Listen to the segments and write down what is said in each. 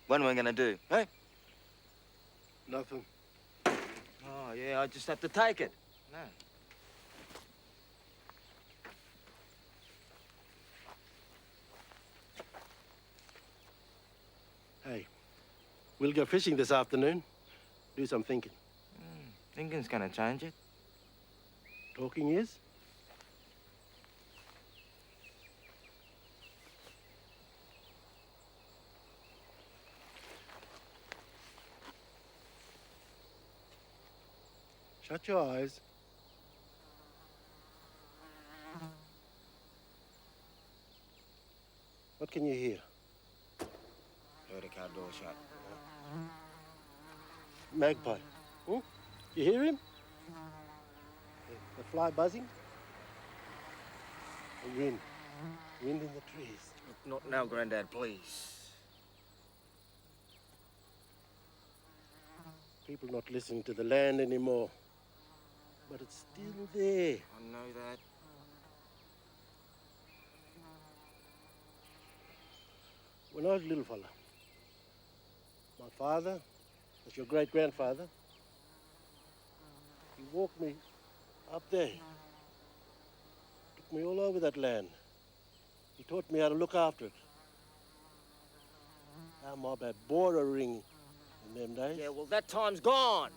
What am I gonna do, eh? Nothing. Oh, yeah, I just have to take it. No. Hey, we'll go fishing this afternoon. Do some thinking. Thinking's gonna change it. Talking is? Shut your eyes. What can you hear? Heard a car door shut. Magpie. Hmm? You hear him? The fly buzzing? The wind. Wind in the trees. Not now, Grandad, please. People not listening to the land anymore. But it's still there. I know that. When I was a little fella, my father, that's your great-grandfather, he walked me up there. Took me all over that land. He taught me how to look after it. How Mob had border ring in them days. Yeah, well, that time's gone.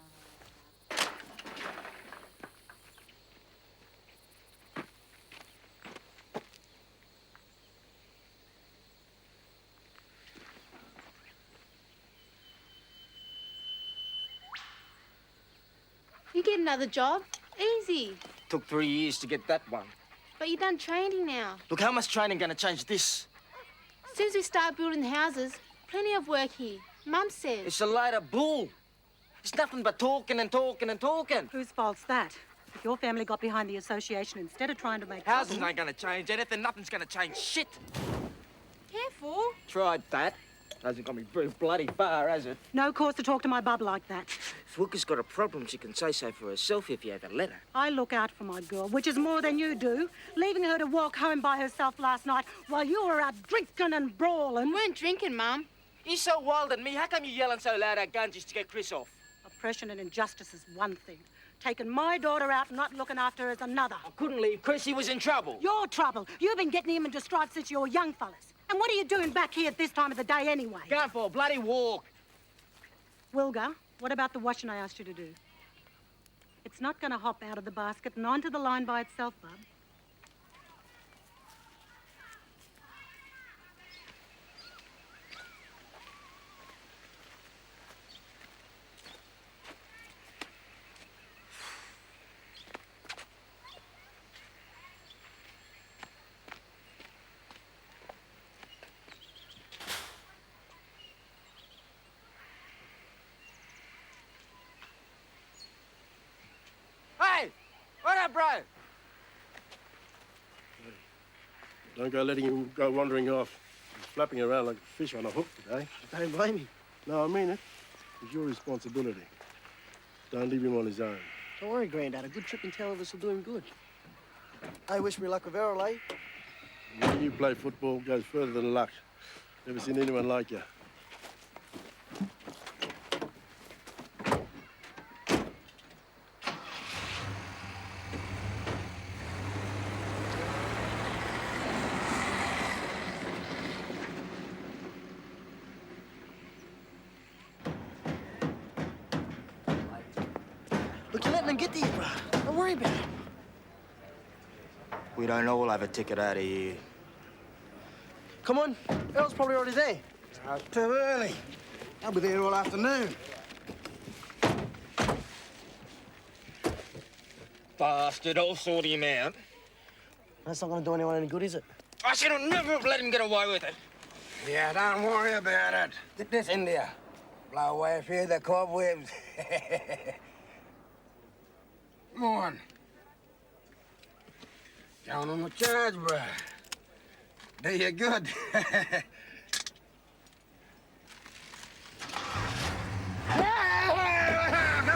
You get another job. Easy. Took 3 years to get that one. But you done training now. Look, how much training gonna change this? As soon as we start building houses, plenty of work here. Mum says. It's a load of bull. It's nothing but talking and talking and talking. Whose fault's that? If your family got behind the association instead of trying to make Houses trouble... ain't gonna change anything. Nothing's gonna change shit. Careful. Tried that. Hasn't got me very bloody far, has it? No cause to talk to my bub like that. If Wilka's got a problem, she can say so for herself if you ever let her. I look out for my girl, which is more than you do. Leaving her to walk home by herself last night while you were out drinking and brawling. We weren't drinking, Mum. You're so wild at me. How come you yelling so loud at guns just to get Chris off? Oppression and injustice is one thing. Taking my daughter out and not looking after her is another. I couldn't leave Chris. He was in trouble. Your trouble. You've been getting him into strife since you were young fellas. And what are you doing back here at this time of the day anyway? Going for a bloody walk. Wilga, what about the washing I asked you to do? It's not going to hop out of the basket and onto the line by itself, bub. Hey! What up, bro? Don't go letting him go wandering off. He's flapping around like a fish on a hook today. Don't blame him. No, I mean it. It's your responsibility. Don't leave him on his own. Don't worry, Grandad. A good trip in town of us will do him good. Hey, wish me luck with Errol, eh? When you play football, it goes further than luck. Never seen anyone like you. Look, you're letting him get to you, bro. Don't worry about it. We don't all have a ticket out of here. Come on. Errol's probably already there. Too early. I'll be there all afternoon. Bastard, I'll sort him out. That's not going to do anyone any good, is it? I should have never have let him get away with it. Yeah, don't worry about it. Get this in there. Blow away a few of the cobwebs. Come on. Down on the charge, bro. Do you good. Come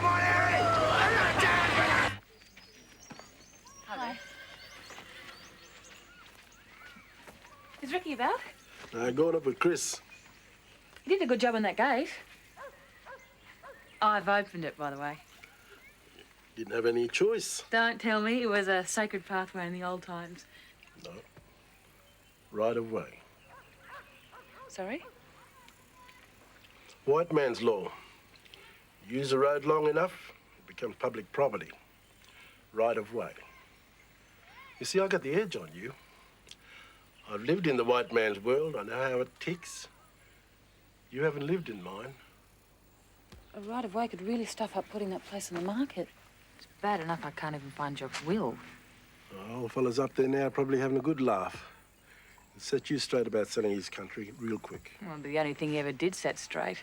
on, Ernie! Hi. Is Ricky about? Going up with Chris. You did a good job on that gate. I've opened it, by the way. Didn't have any choice. Don't tell me it was a sacred pathway in the old times. No. Right of way. Sorry? White man's law. Use the road long enough, it becomes public property. Right of way. You see, I got the edge on you. I've lived in the white man's world. I know how it ticks. You haven't lived in mine. A right of way could really stuff up putting that place on the market. It's bad enough I can't even find your will. Oh, old fella's up there now probably having a good laugh. He'll set you straight about selling his country real quick. Well, the only thing he ever did set straight.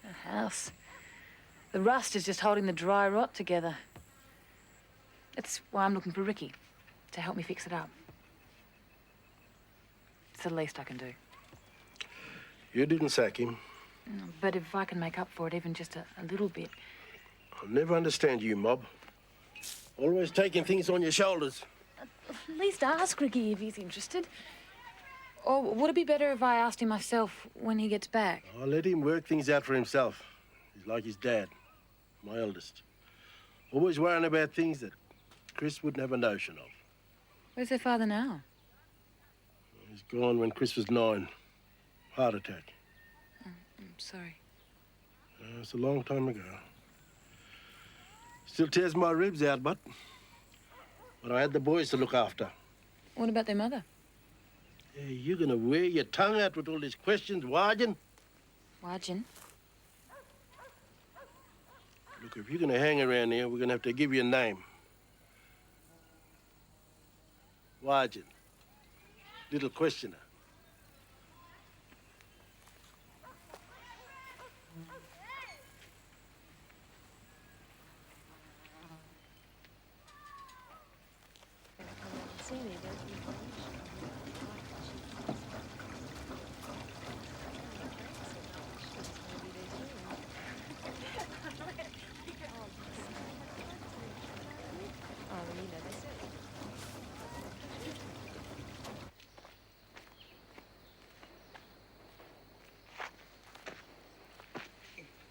A house. The rust is just holding the dry rot together. That's why I'm looking for Ricky, to help me fix it up. It's the least I can do. You didn't sack him. But if I can make up for it even just a little bit. I'll never understand you, mob. Always taking things on your shoulders. At least ask Ricky if he's interested. Or would it be better if I asked him myself when he gets back? I'll let him work things out for himself. He's like his dad, my eldest. Always worrying about things that Chris wouldn't have a notion of. Where's their father now? He's gone when Chris was 9. Heart attack. I'm sorry. It's a long time ago. Still tears my ribs out, but I had the boys to look after. What about their mother? Yeah, you're gonna wear your tongue out with all these questions, Warden. Warden? Look, if you're gonna hang around here, we're gonna have to give you a name. Warden. Little questioner.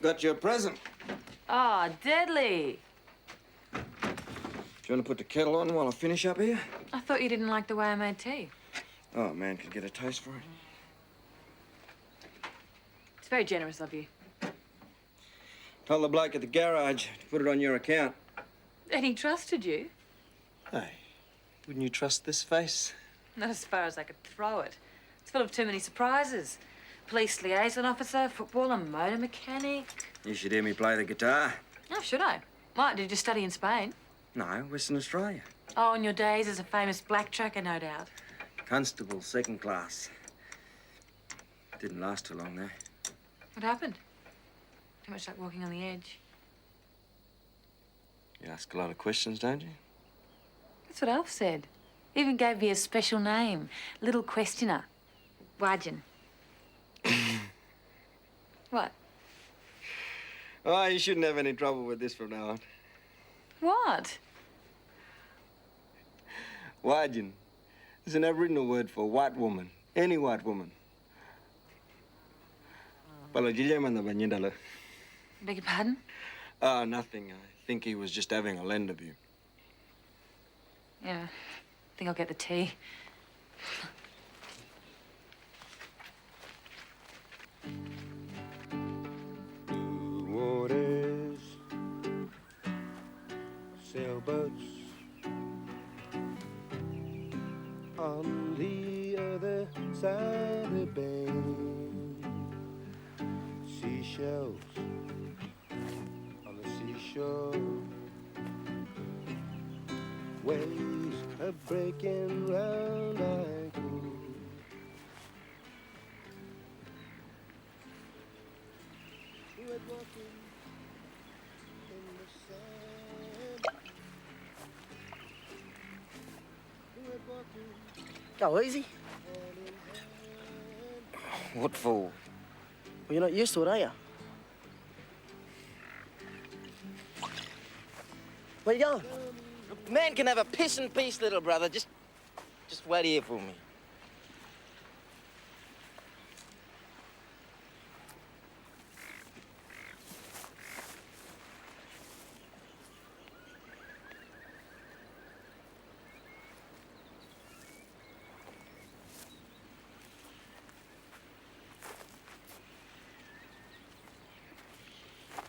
Got you a present. Oh, deadly. Do you want to put the kettle on while I finish up here? I thought you didn't like the way I made tea. Oh, a man could get a taste for it. It's very generous of you. Tell the bloke at the garage to put it on your account. And he trusted you. Hey, wouldn't you trust this face? Not as far as I could throw it. It's full of too many surprises. Police liaison officer, footballer, motor mechanic. You should hear me play the guitar. Oh, should I? Why, did you study in Spain? No, Western Australia. Oh, in your days as a famous black tracker, no doubt. Constable, 2nd class. Didn't last too long, though. What happened? Too much like walking on the edge. You ask a lot of questions, don't you? That's what Alf said. He even gave me a special name. Little Questioner. Warden. What? Oh, you shouldn't have any trouble with this from now on. What? Wajin. It's an Aboriginal word for white woman. Any white woman. Beg your pardon? Oh, nothing. I think he was just having a lend of you. Yeah, I think I'll get the tea. Blue waters, sailboats on the other side of the bay, seashells on the seashore, waves are breaking round like wool. Walking in the sand. Go easy. What for? Well, you're not used to it, are you? Where you going? Man can have a piss and peace, little brother. Just wait here for me.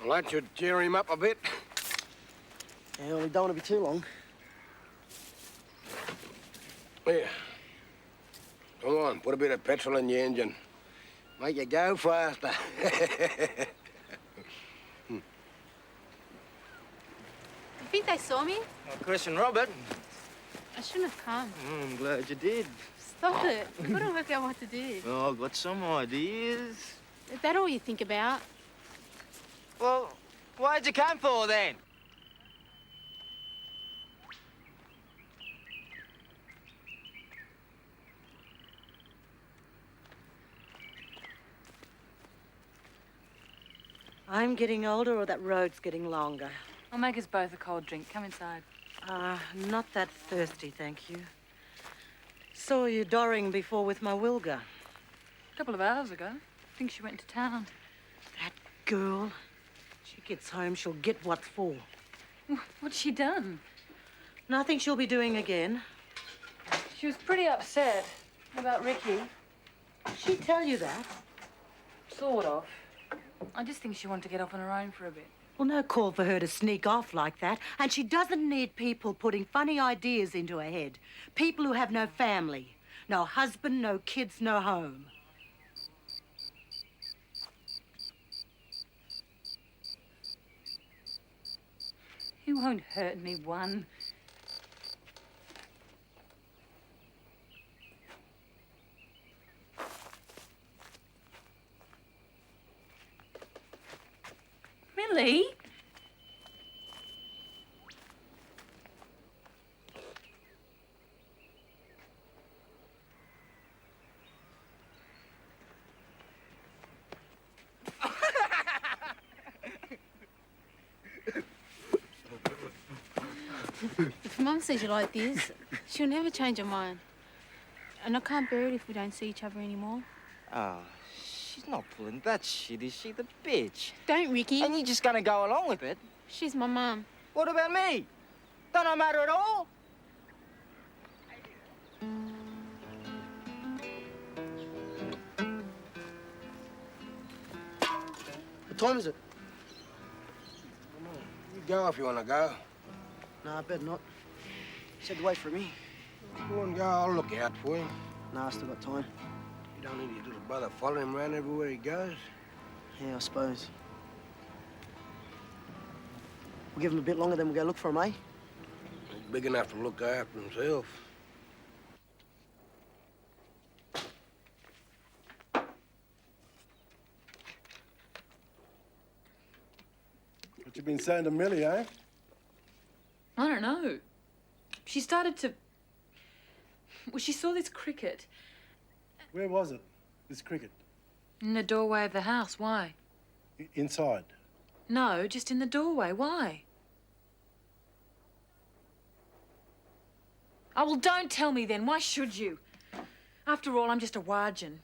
Well, that should cheer him up a bit. Yeah, we don't want to be too long. Here. Come on, put a bit of petrol in your engine. Make you go faster. You think they saw me? Oh, Chris and Robert. I shouldn't have come. I'm glad you did. Stop it. We've got to work out what to do. Oh, I've got some ideas. Is that all you think about? Well, why'd you come for then? I'm getting older or that road's getting longer? I'll make us both a cold drink. Come inside. Not that thirsty, thank you. Saw you dorring before with my Wilga. A couple of hours ago. I think she went to town. That girl, she gets home, she'll get what's for. What's she done? Nothing she'll be doing again. She was pretty upset about Ricky. Did she tell you that? Sort of. I just think she wanted to get off on her own for a bit. Well, no call for her to sneak off like that. And she doesn't need people putting funny ideas into her head. People who have no family, no husband, no kids, no home. He won't hurt me one. Millie? If Mum sees you like this, she'll never change her mind. And I can't bear it if we don't see each other anymore. Oh, she's not pulling that shit, is she? The bitch. Don't, Ricky. And you're just gonna go along with it? She's my mum. What about me? Don't I matter at all? What time is it? You go if you want to go. Nah, I better not. You said to wait for me. Go and go, I'll look out for him. Nah, I still got time. You don't need your little brother following him around everywhere he goes. Yeah, I suppose. We'll give him a bit longer, then we'll go look for him, eh? He's big enough to look after himself. What you been saying to Millie, eh? I don't know. She started to... Well, she saw this cricket Where was it, this cricket? in the doorway of the house. Why? Inside. No, just in the doorway. Why? Oh, well, don't tell me then. Why should you? After all, I'm just a wargin.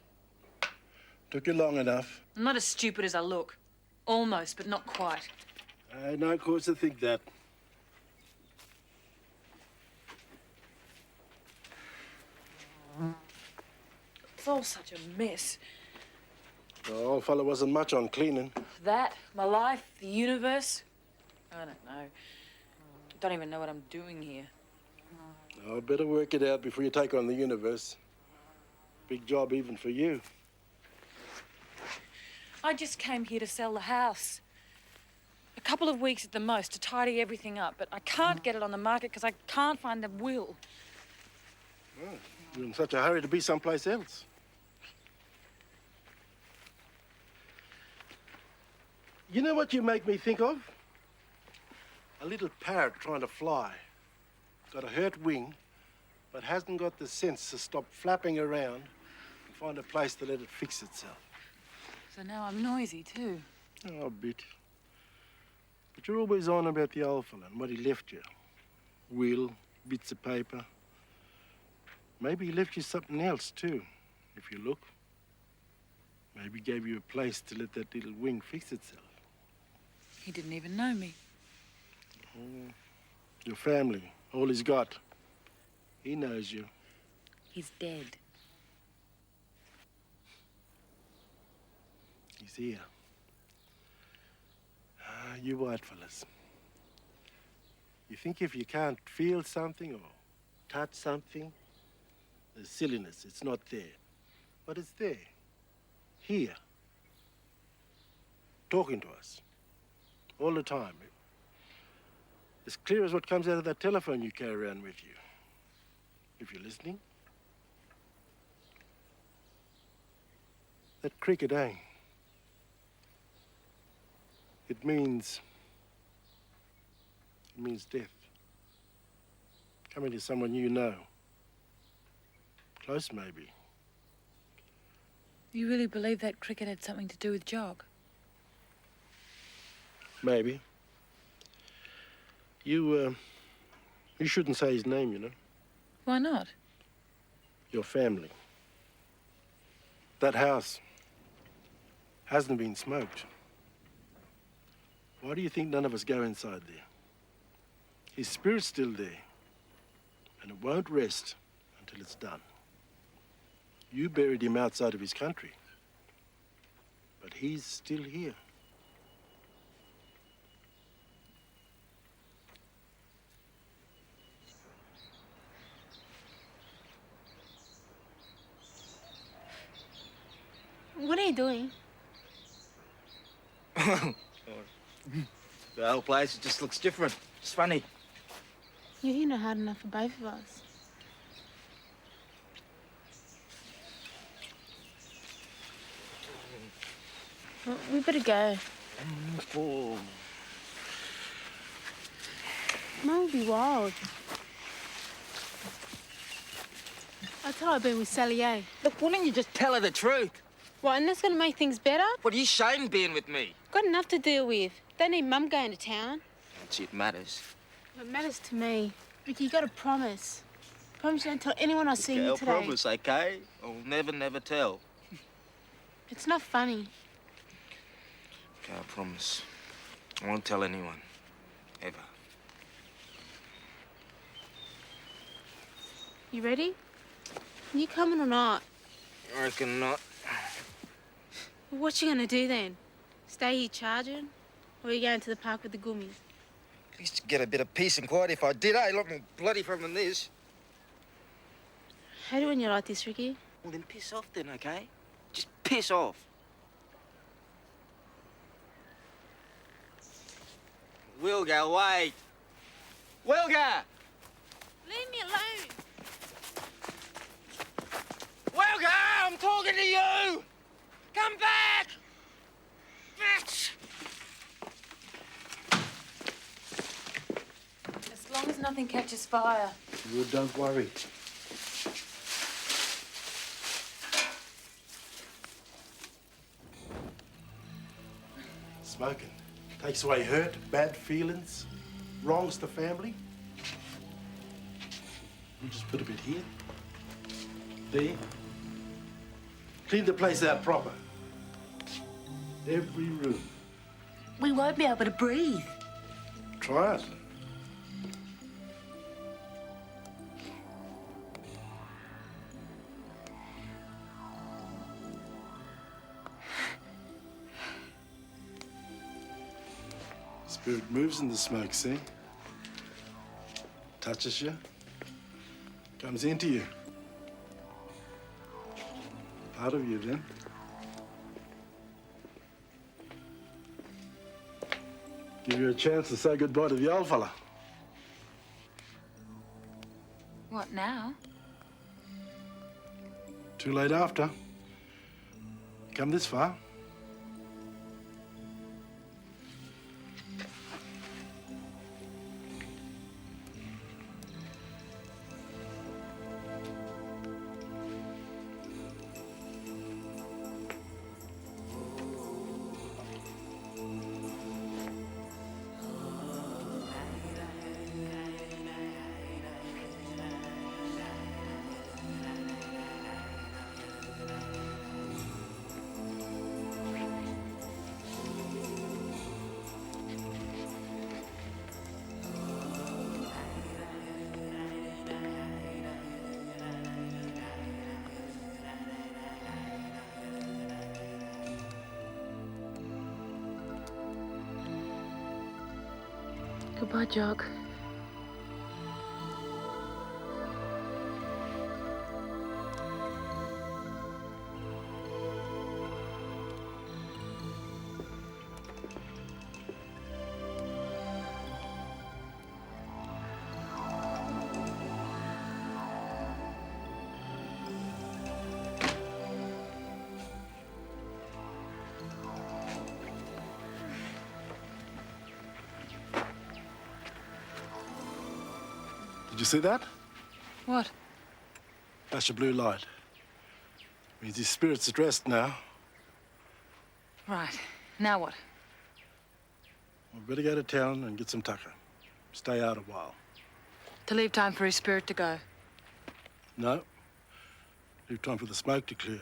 Took you long enough. I'm not as stupid as I look. Almost, but not quite. I had no cause to think that. It's all such a mess. The old fellow wasn't much on cleaning. That, my life, the universe. I don't know. Don't even know what I'm doing here. I'd better work it out before you take on the universe. Big job even for you. I just came here to sell the house. A couple of weeks at the most to tidy everything up, but I can't get it on the market because I can't find the will. Oh, you're in such a hurry to be someplace else. You know what you make me think of? A little parrot trying to fly. Got a hurt wing, but hasn't got the sense to stop flapping around and find a place to let it fix itself. So now I'm noisy too. Oh, a bit. But you're always on about the old fella and what he left you. Will, bits of paper. Maybe he left you something else too, if you look. Maybe he gave you a place to let that little wing fix itself. He didn't even know me. Oh, your family, all he's got. He knows you. He's dead. He's here. You white fellas. You think if you can't feel something or touch something, there's silliness. It's not there. But it's there. Here. Talking to us. All the time. As clear as what comes out of that telephone you carry around with you. If you're listening. That cricket, eh? It means death. Coming to someone you know. Close, maybe. You really believe that cricket had something to do with Jog? Maybe. You shouldn't say his name, you know. Why not? Your family. That house hasn't been smoked. Why do you think none of us go inside there? His spirit's still there, and it won't rest until it's done. You buried him outside of his country, but he's still here. What are you doing? The whole place just looks different. It's funny. You're here not hard enough for both of us. Well, we better go. Oh. Mum will be wild. I thought I'd been with Sally A. Look, why don't you just tell her the truth? What, and that's going to make things better? What, are you ashamed being with me? Got enough to deal with. Don't need Mum going to town. That's it matters. It matters to me. Ricky, you got to promise. Promise you don't tell anyone I see you I'll today. promise, okay? I'll never tell. It's not funny. Okay, I promise. I won't tell anyone. Ever. You ready? You coming or not? I reckon not. Well, what you gonna do then? Stay here charging? Or are you going to the park with the gummies? At least get a bit of peace and quiet if I did, eh? A lot more bloody fun than this. How do when you're like this, Ricky? Well, then piss off then, okay? Just piss off. Wilga, wait. Wilga! Leave me alone! Wilga, I'm talking to you! Come back! Bitch! As long as nothing catches fire. You don't worry. Smoking takes away hurt, bad feelings, wrongs the family. You just put a bit here, there. Clean the place out proper. Every room. We won't be able to breathe. Try it. Spirit moves in the smoke, see? Touches you, comes into you. Part of you, then. Give you a chance to say goodbye to the old fella. What now? Too late after. Come this far. Goodbye, Jock. Did you see that? What? Flash of blue light. Means his spirit's at rest now. Right. Now what? We better go to town and get some tucker. Stay out a while. To leave time for his spirit to go. No. Leave time for the smoke to clear.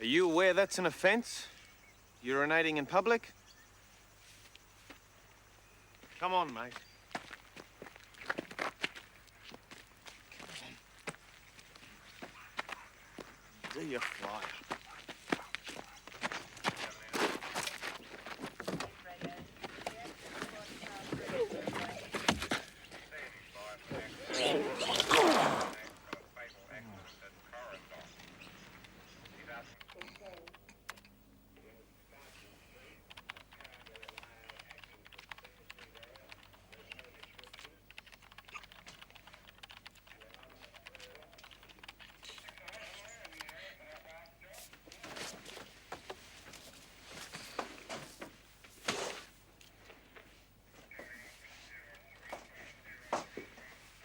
Are you aware that's an offence? Urinating in public? Come on, mate. Do you fly?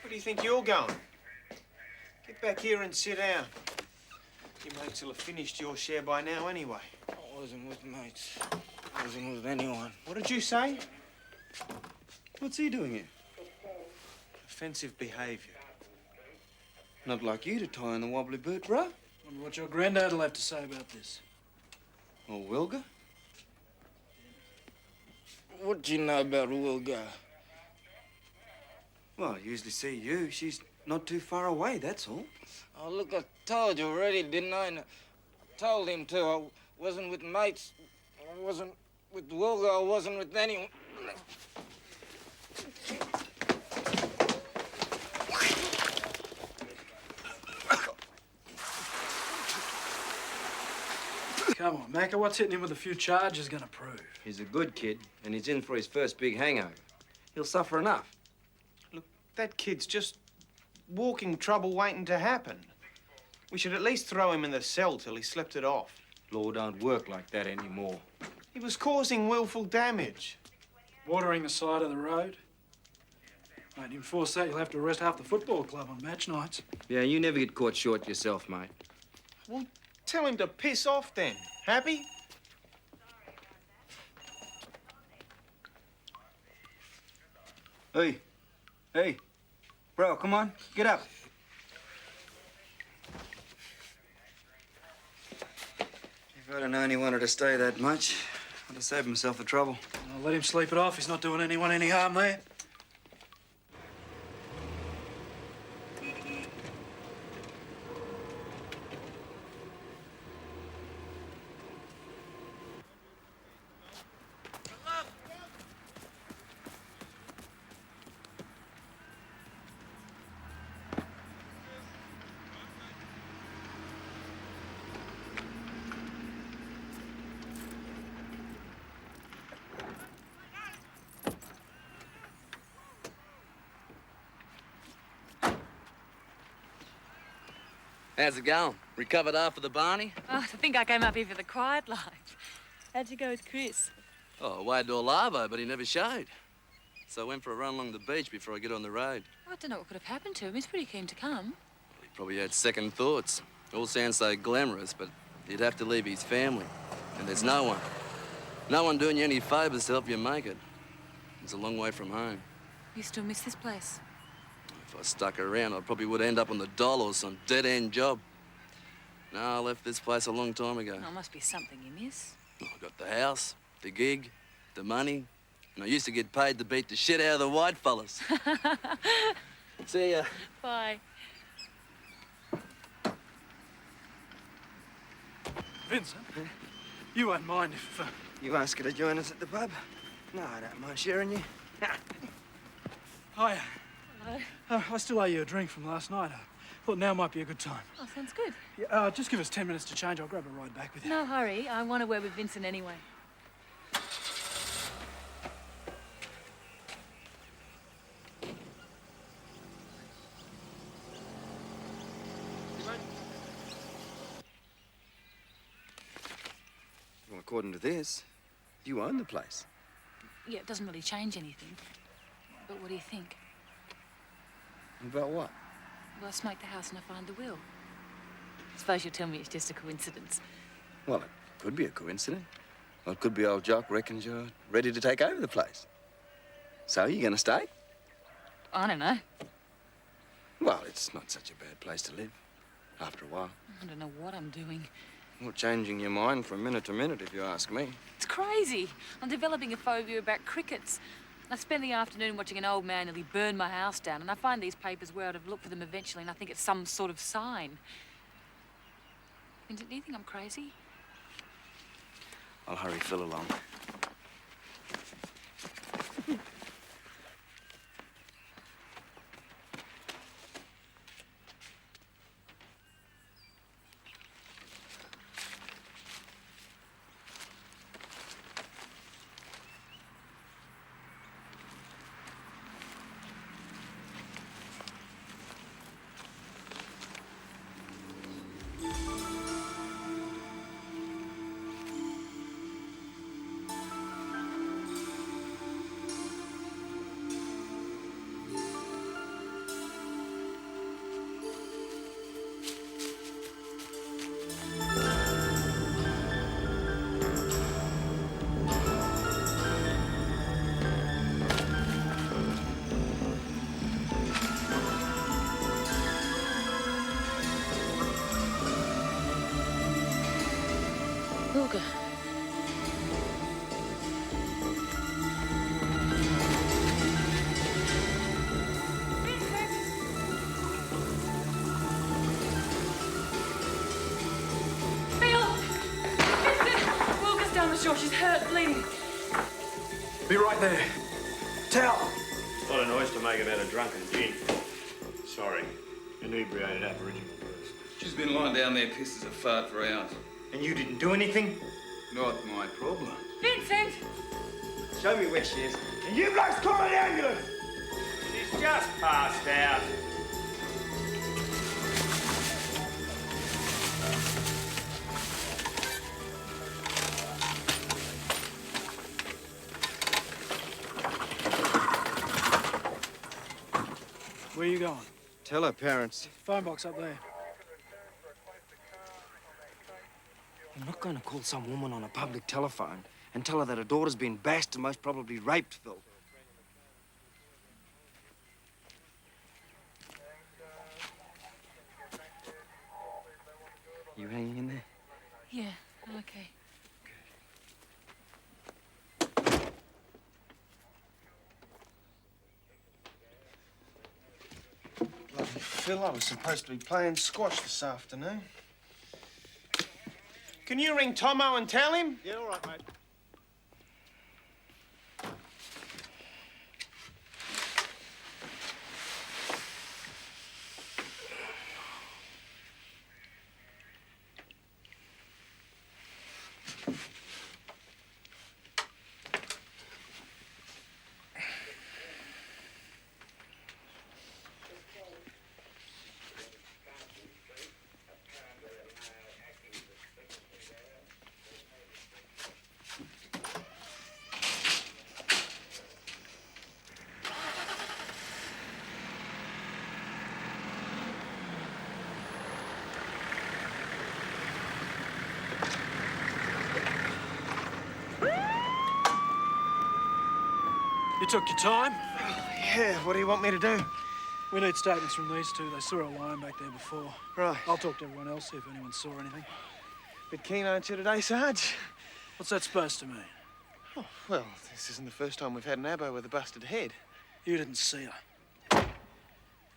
Where do you think you're going? Get back here and sit down. Your mates will have finished your share by now anyway. I wasn't with mates. I wasn't with anyone. What did you say? What's he doing here? Offensive behaviour. Not like you to tie in the wobbly boot, bruh. Wonder what your granddad will have to say about this. Or Wilga? What do you know about Wilga? Well, I usually see you. She's not too far away, that's all. Oh, look, I told you already, didn't I? And I told him to. I wasn't with mates. I wasn't with Wilgo. I wasn't with anyone. Come on, Macca, what's hitting him with a few charges gonna prove? He's a good kid, and he's in for his first big hangover. He'll suffer enough. Look, that kid's just walking trouble waiting to happen. We should at least throw him in the cell till he slept it off. Law don't work like that anymore. He was causing willful damage. Watering the side of the road? Mate, you enforce that, you'll have to arrest half the football club on match nights. Yeah, you never get caught short yourself, mate. Well, tell him to piss off then. Happy? Hey. Hey. Bro, come on. Get up. If I'd have known he wanted to stay that much, I'd have saved himself the trouble. I'll let him sleep it off. He's not doing anyone any harm there. How's it going? Recovered half of the Barney? Oh, I think I came up here for the quiet life. How'd you go with Chris? Oh, I waited to a lavo, but he never showed. So I went for a run along the beach before I get on the road. I don't know what could have happened to him. He's pretty keen to come. Well, he probably had second thoughts. All sounds so glamorous, but he'd have to leave his family. And there's no one. No one doing you any favours to help you make it. It's a long way from home. You still miss this place? If I stuck around, I probably would end up on the dole or some dead-end job. No, I left this place a long time ago. Oh, must be something you miss. I got the house, the gig, the money, and I used to get paid to beat the shit out of the white fellas. See ya. Bye. Vincent, you won't mind if... You ask her to join us at the pub? No, I don't mind sharing you. Hiya. Hello. I still owe you a drink from last night. I thought now might be a good time. Oh, sounds good. Yeah, just give us 10 minutes to change. I'll grab a ride back with you. No hurry. I want to work with Vincent anyway. Well, according to this, you own the place. Yeah, it doesn't really change anything. But what do you think? About what? Well, I smoke the house and I find the will. I suppose you'll tell me it's just a coincidence. Well, it could be a coincidence. Or it could be old Jock reckons you're ready to take over the place. So, you gonna stay? I don't know. Well, it's not such a bad place to live, after a while. I don't know what I'm doing. Well, changing your mind from minute to minute, if you ask me. It's crazy. I'm developing a phobia about crickets. I spend the afternoon watching an old man nearly burn my house down, and I find these papers where I'd have looked for them eventually, and I think it's some sort of sign. Vincent, do you think I'm crazy? I'll hurry Phil along. Wilga. sure she's hurt, bleeding. Be right there. Towel. A lot of noise to make it out of drunken gin. Sorry. Inebriated Aboriginal person. She's been lying down there pissed as a fart for hours. And you didn't do anything? Not my problem. Vincent! Show me where she is. And you blokes call an ambulance! She's just passed out. Where are you going? Tell her parents. Phone box up there. I'm not going to call some woman on a public telephone and tell her that her daughter's been bashed and most probably raped, Phil. You hanging in there? Yeah, I'm okay. Bloody Phil, I was supposed to be playing squash this afternoon. Can you ring Tomo and tell him? Yeah, all right, mate. You took your time? Yeah, what do you want me to do? We need statements from these two. They saw her lying back there before. Right. I'll talk to everyone else, see if anyone saw anything. Bit keen, aren't you, today, Sarge? What's that supposed to mean? Oh, well, this isn't the first time we've had an abo with a busted head. You didn't see her.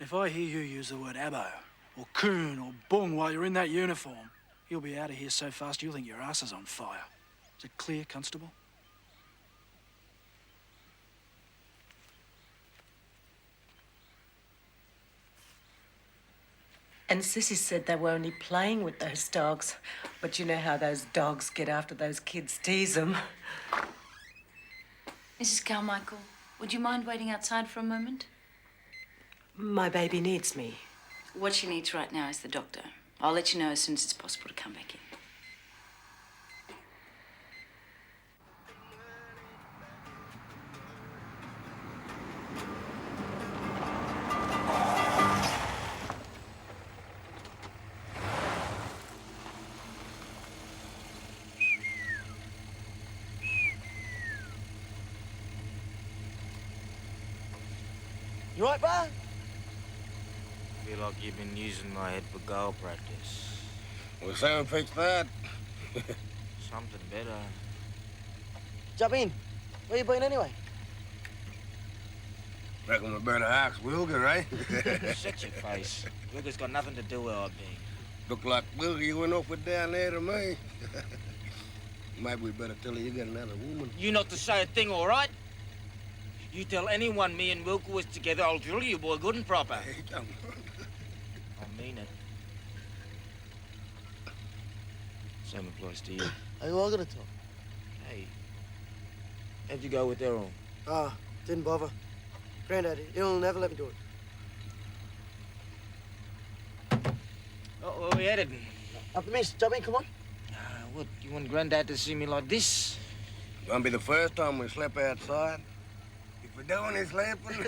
If I hear you use the word abo, or coon, or bung while you're in that uniform, you'll be out of here so fast you'll think your ass is on fire. Is it clear, Constable? And Sissy said they were only playing with those dogs. But you know how those dogs get after those kids tease them. Mrs. Carmichael, would you mind waiting outside for a moment? My baby needs me. What she needs right now is the doctor. I'll let you know as soon as it's possible to come back in. You right, Bar? Feel like you've been using my head for goal practice. Well, Sam fixed that. Something better. Jump in. Where you been anyway? Reckon we better ask Wilger, eh? Shut your face. Wilger's got nothing to do where I've been. Look like Wilger you went off with down there to me. Maybe we better tell her you got another woman. You not to say a thing, all right? You tell anyone me and Wilker was together, I'll drill you, boy, good and proper. Hey, don't. I mean it. Same applies to you. Are you all gonna talk? Hey, how'd you go with Errol? Didn't bother. Granddad, he'll never let me do it. Oh, where we headed? Up the miss. Jump in, come on. What, you want Granddad to see me like this? Gonna be the first time we slept outside. If we don't, he's sleeping.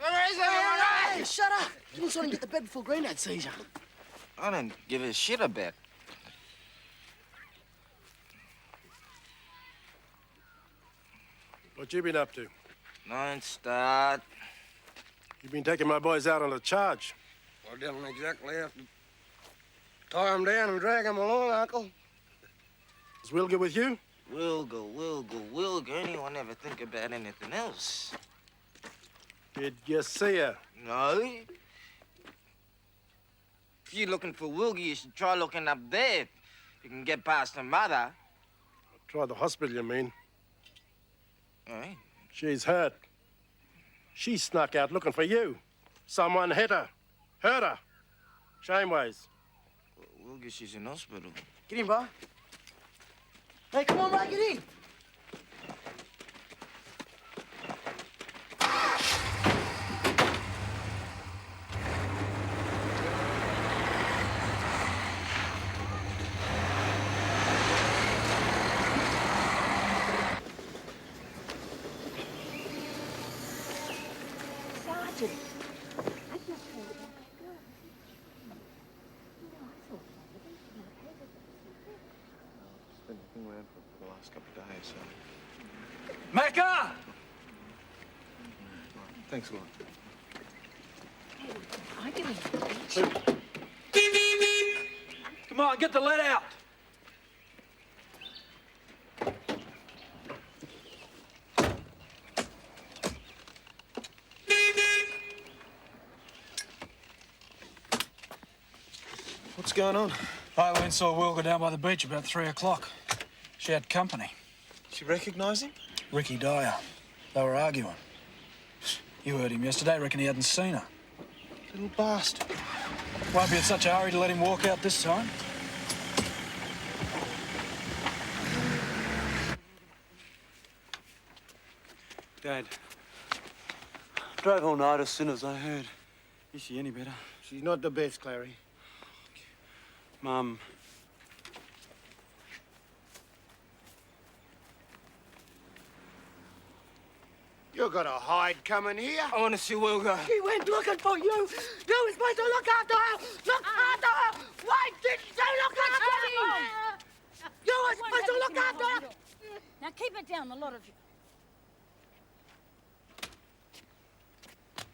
Where is everyone Hey, else? shut up! Get inside and get the bed before Grandad sees you. I don't give a shit about. What you been up to? Don't start. You been taking my boys out on a charge. I didn't exactly have to tie him down and drag him along, Uncle. Is Wilga with you? Wilga. Anyone ever think about anything else? Did you see her? No. If you're looking for Wilga, you should try looking up there. If you can get past her mother. Try the hospital, you mean? Eh? She's hurt. She snuck out looking for you. Someone hit her. Hurt her. Shameways. Wilga, she's in hospital. Get in, bro. Hey, come on, Ray, get in. Sergeant. Been looking around for the last couple of days, so... Mecca! Thanks a lot. I get it. Come on, get the lead out. What's going on? Eileen saw Wilga down by the beach about 3 o'clock. She had company. She recognise him? Ricky Dyer. They were arguing. You heard him yesterday. Reckon he hadn't seen her. Little bastard. Won't be in such a hurry to let him walk out this time. Dad, drove all night as soon as I heard. Is she any better? She's not the best, Clary. Mum. You got a hide coming here? I want to see Wilga. She went looking for you. You were supposed to look after her. Look after her. Why didn't you look after her? You were supposed to look after her. Now keep it down, the lot of you.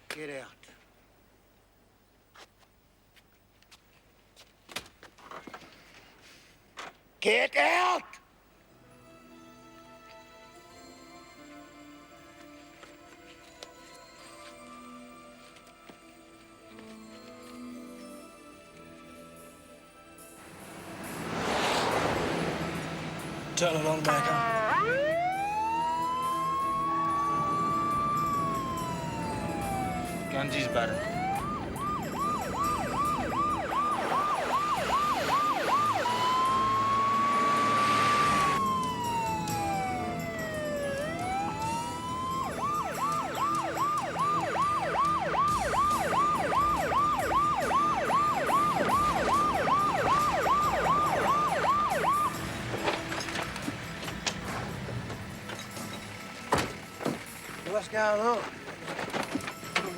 Get out. Get out! Turn it on, Mecca. Ganji's better. What's going on?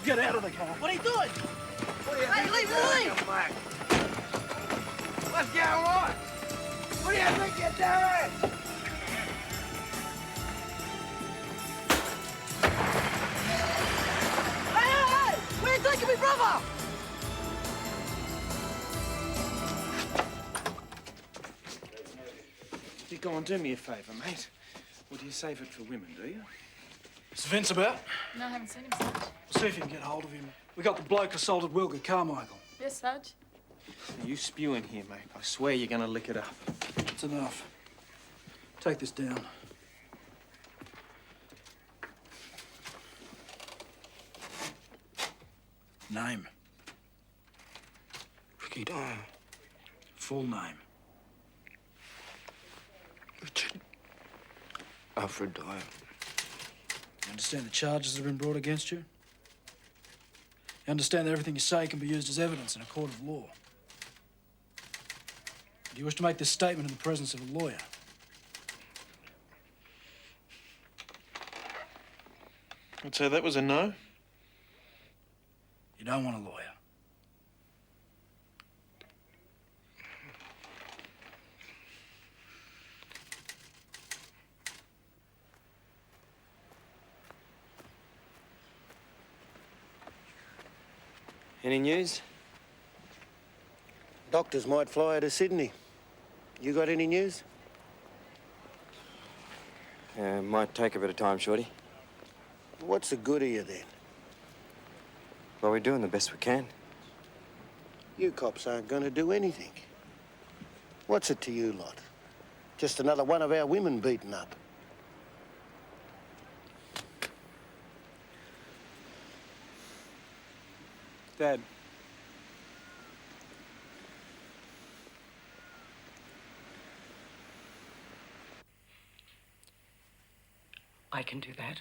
Get out of the car. What are you doing? What do you Hey, think leave you're me doing, alone. you mate? What's going on? What do you think you're doing? Hey! Where you taking me, brother? You go and do me a favour, mate. Or do you save it for women, do you? Is Vince about? No, I haven't seen him, Sarge. We'll see if you can get hold of him. We got the bloke assaulted Wilga Carmichael. Yes, Sarge. Now, you spew in here, mate. I swear you're going to lick it up. It's enough. Take this down. Name. Ricky Dyer. Full name. Richard Alfred Dyer. You understand the charges that have been brought against you? You understand that everything you say can be used as evidence in a court of law? Do you wish to make this statement in the presence of a lawyer? I'd say that was a no. You don't want a lawyer. Any news? Doctors might fly her to Sydney. You got any news? Might take a bit of time, Shorty. What's the good of you then? Well, we're doing the best we can. You cops aren't going to do anything. What's it to you lot? Just another one of our women beaten up. Dad. I can do that.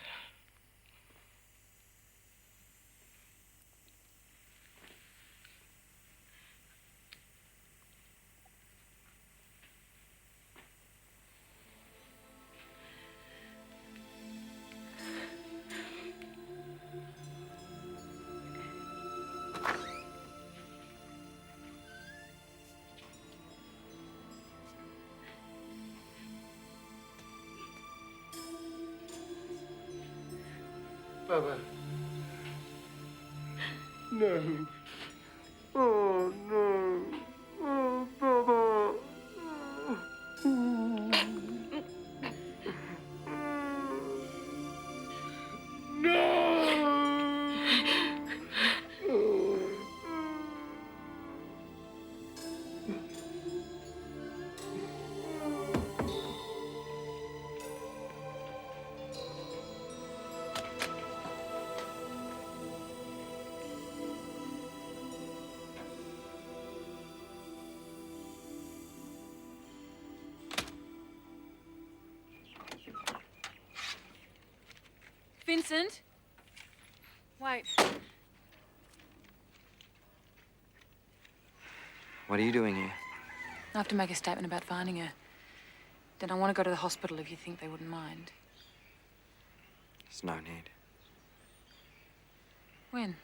Baba. No. Oh, no. Oh, Baba. Vincent? Wait. What are you doing here? I have to make a statement about finding her. Then I want to go to the hospital if you think they wouldn't mind. There's no need. When?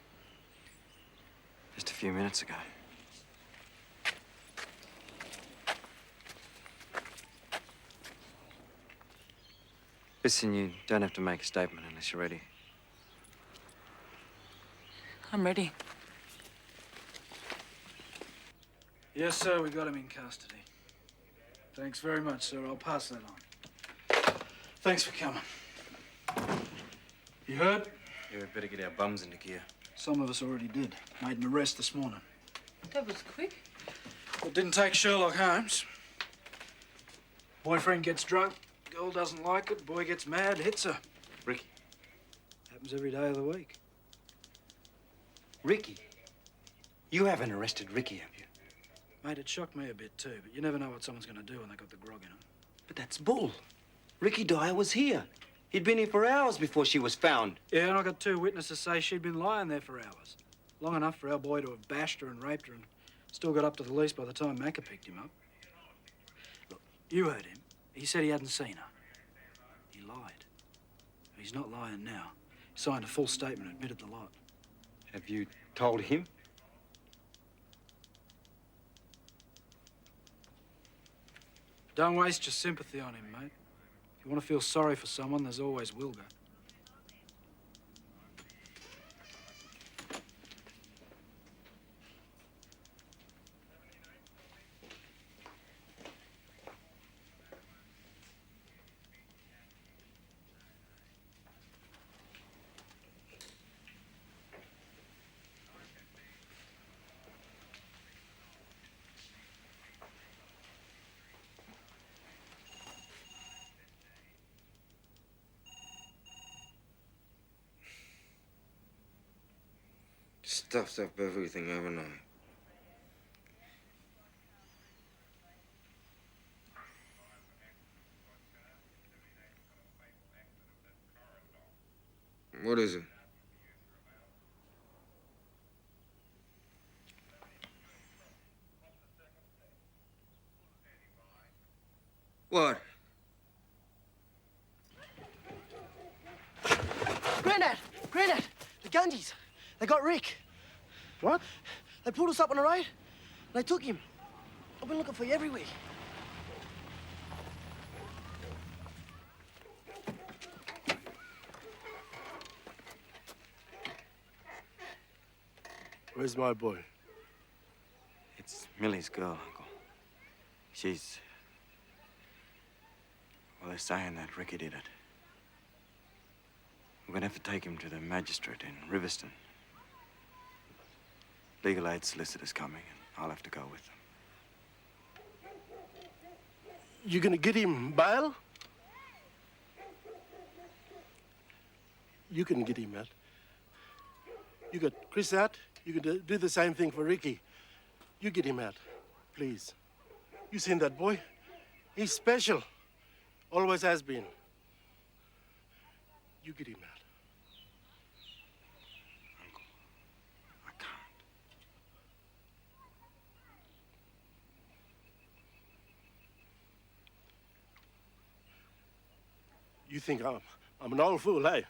Just a few minutes ago. Listen, you don't have to make a statement unless you're ready. I'm ready. Yes, sir, we got him in custody. Thanks very much, sir. I'll pass that on. Thanks for coming. You heard? Yeah, we'd better get our bums into gear. Some of us already did. Made an arrest this morning. That was quick. It didn't take Sherlock Holmes. Boyfriend gets drunk, girl doesn't like it, boy gets mad, hits her. Ricky. Happens every day of the week. Ricky? You haven't arrested Ricky, have you? Mate, it shocked me a bit too, but you never know what someone's going to do when they got the grog in them. But that's bull. Ricky Dyer was here. He'd been here for hours before she was found. Yeah, and I got 2 witnesses say she'd been lying there for hours. Long enough for our boy to have bashed her and raped her and still got up to the lease by the time Macca picked him up. Look, you heard him. He said he hadn't seen her. He lied. He's not lying now. He signed a full statement, admitted the lot. Have you told him? Don't waste your sympathy on him, mate. If you want to feel sorry for someone, there's always Wilga. Stuffed up everything overnight. What is it? What? Granddad! Granddad! The Gundies! They got Rick. What? They pulled us up on the road. They took him. I've been looking for you everywhere. Where's my boy? It's Millie's girl, Uncle. She's... Well, they're saying that Ricky did it. We're gonna have to take him to the magistrate in Riverston. Legal aid solicitor's coming, and I'll have to go with them. You gonna get him bail? You can get him out. You got Chris out. You can do the same thing for Ricky. You get him out, please. You seen that boy? He's special. Always has been. You get him out. Uncle, I can't. You think I'm an old fool, eh?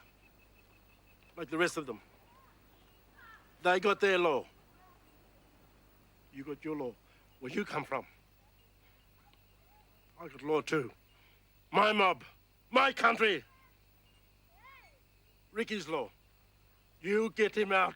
Like the rest of them. They got their law. You got your law. Where you come from. I got law too. My mob. My country. Ricky's law. You get him out.